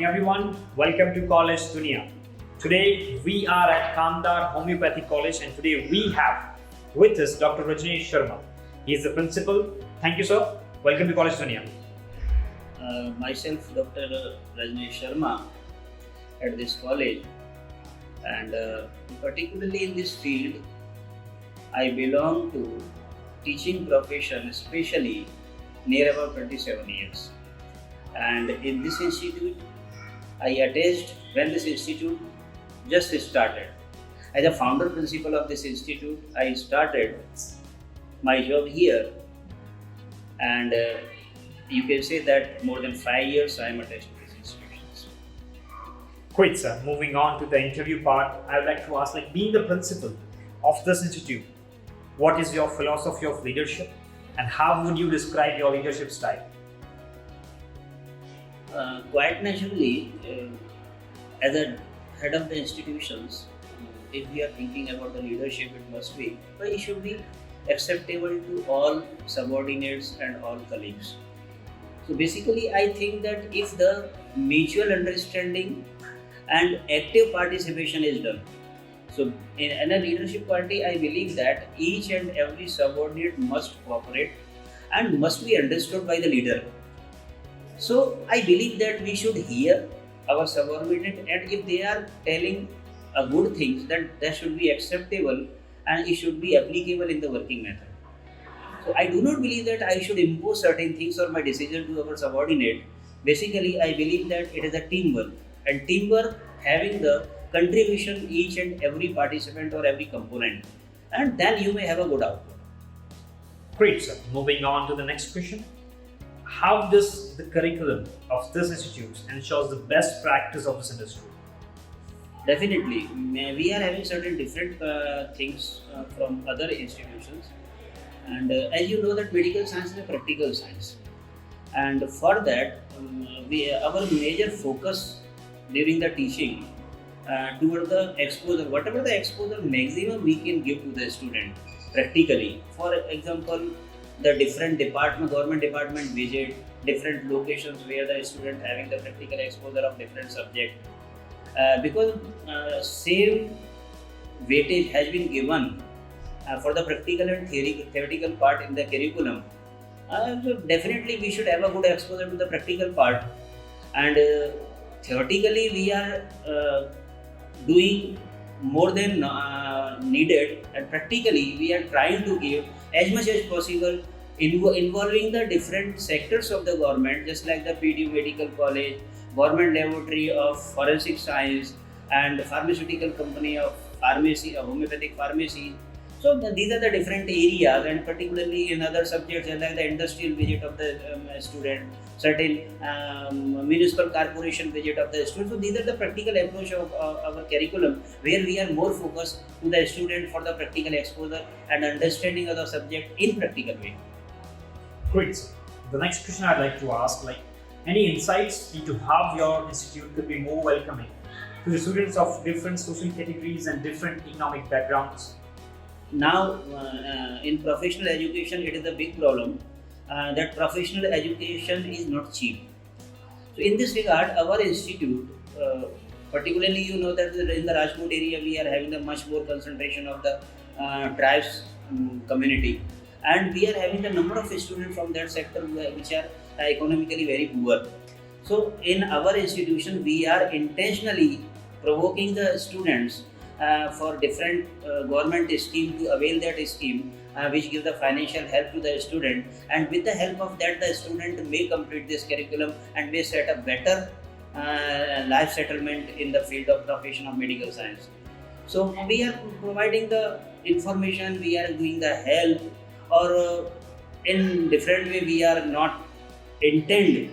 morning everyone, welcome to College Dunia. Today we are at Kamdar Homeopathy College and today we have with us Dr. Rajesh Sharma. He is the principal. Thank you sir. Welcome to College Dunia. Myself, Dr. Rajesh Sharma at this college, and particularly in this field, I belong to teaching profession, especially near about 27 years. And in this institute, I attached when this institute just started. As a founder principal of this institute, I started my job here, and you can say that more than 5 years I am attached to these institutions. Great sir. Moving on to the interview part, I would like to ask, being the principal of this institute, what is your philosophy of leadership and how would you describe your leadership style? Quite naturally, as a head of the institutions, if we are thinking about the leadership, it should be acceptable to all subordinates and all colleagues. So basically, I think that if the mutual understanding and active participation is done, so in a leadership quality, I believe that each and every subordinate must cooperate and must be understood by the leader. So I believe that we should hear our subordinate, and if they are telling a good things, then that should be acceptable and it should be applicable in the working method. So I do not believe that I should impose certain things or my decision to our subordinate. Basically, I believe that it is a teamwork, and teamwork having the contribution each and every participant or every component, and then you may have a good output. Great sir. Moving on to the next question. How does the curriculum of this institute ensures the best practice of this industry? Definitely, we are having certain different things from other institutions, and as you know that medical science is a practical science, and for that our major focus during the teaching toward the exposure, whatever the exposure maximum we can give to the student practically. For example, the different government department visit, different locations where the student having the practical exposure of different subject. Because same weightage has been given for the practical and theoretical part in the curriculum. So definitely we should have a good exposure to the practical part, and theoretically we are doing more than needed, and practically we are trying to give as much as possible involving the different sectors of the government, just like the PDU Medical College, Government Laboratory of Forensic Science, and pharmaceutical company of pharmacy, homeopathic pharmacy. So these are the different areas, and particularly in other subjects like the industrial visit of the student, certain municipal corporation visit of the student. So these are the practical approach of our curriculum, where we are more focused to the student for the practical exposure and understanding of the subject in practical way. Great. The next question I'd like to ask, any insights into how your institute could be more welcoming to the students of different social categories and different economic backgrounds? Now, in professional education, it is a big problem that professional education is not cheap. So, in this regard, our institute, particularly you know that in the Rajkot area, we are having a much more concentration of the tribes community, and we are having the number of students from that sector which are economically very poor. So, in our institution, we are intentionally provoking the students for different government scheme to avail that scheme, which give the financial help to the student, and with the help of that the student may complete this curriculum and may set a better life settlement in the field of profession of medical science. So we are providing the information, we are doing the help, or in different way we are not intend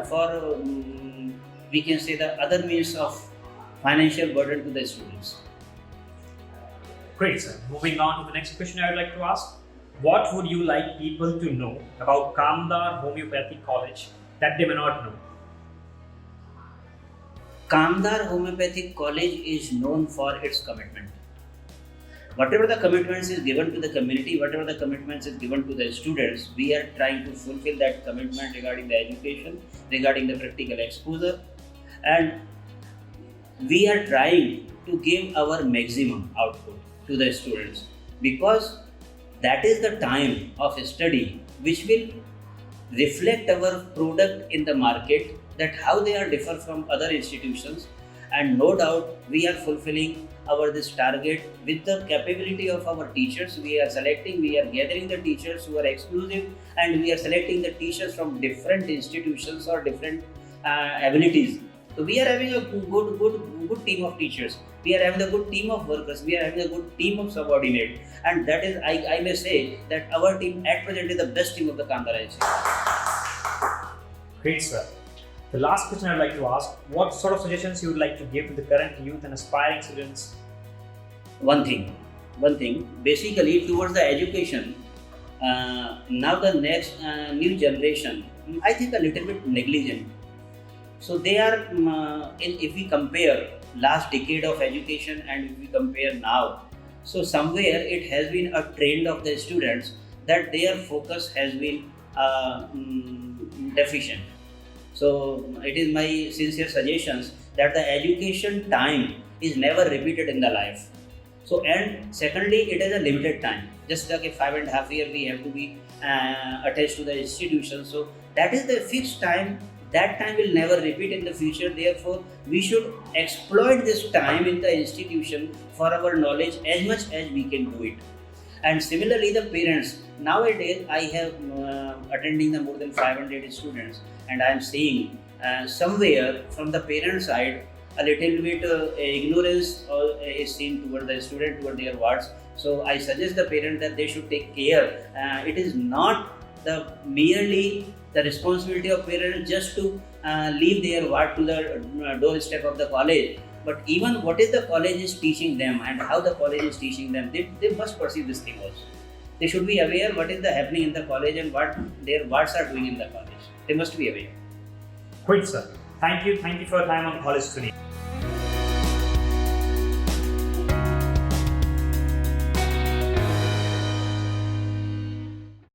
for we can say the other means of financial burden to the students. Great sir. Moving on to the next question I would like to ask. What would you like people to know about Kamdar Homeopathy College that they may not know? Kamdar Homeopathic College is known for its commitment. Whatever the commitments is given to the community, whatever the commitments is given to the students, we are trying to fulfill that commitment regarding the education, regarding the practical exposure, and we are trying to give our maximum output to the students, because that is the time of study which will reflect our product in the market, that how they are differ from other institutions. And no doubt we are fulfilling our this target with the capability of our teachers. We are gathering the teachers who are exclusive, and we are selecting the teachers from different institutions or different abilities. So we are having a good team of teachers. We are having a good team of workers. We are having a good team of subordinate, and that is, I may say that our team at present is the best team of the Kamdar Institute. Great, sir. The last question I'd like to ask: what sort of suggestions you would like to give to the current youth and aspiring students? One thing. Basically, towards the education, now the next new generation, I think a little bit negligent. So they are, if we compare last decade of education and if we compare now, so somewhere it has been a trend of the students that their focus has been deficient. So it is my sincere suggestions that the education time is never repeated in the life. So, and secondly, it is a limited time. Just like a 5.5 years we have to be attached to the institution. So that is the fixed time. That time will never repeat in the future. Therefore, we should exploit this time in the institution for our knowledge as much as we can do it. And similarly, the parents. Nowadays, I have attending the more than 500 students, and I am seeing somewhere from the parent side a little bit ignorance is seen toward the student, toward their wards. So I suggest the parent that they should take care. It is not merely the responsibility of parents just to leave their ward to the doorstep of the college, but even what is the college is teaching them and how the college is teaching them, they must perceive this thing also. They should be aware what is the happening in the college and what their wards are doing in the college. They must be aware. Great, sir. Thank you for your time on College Dunia.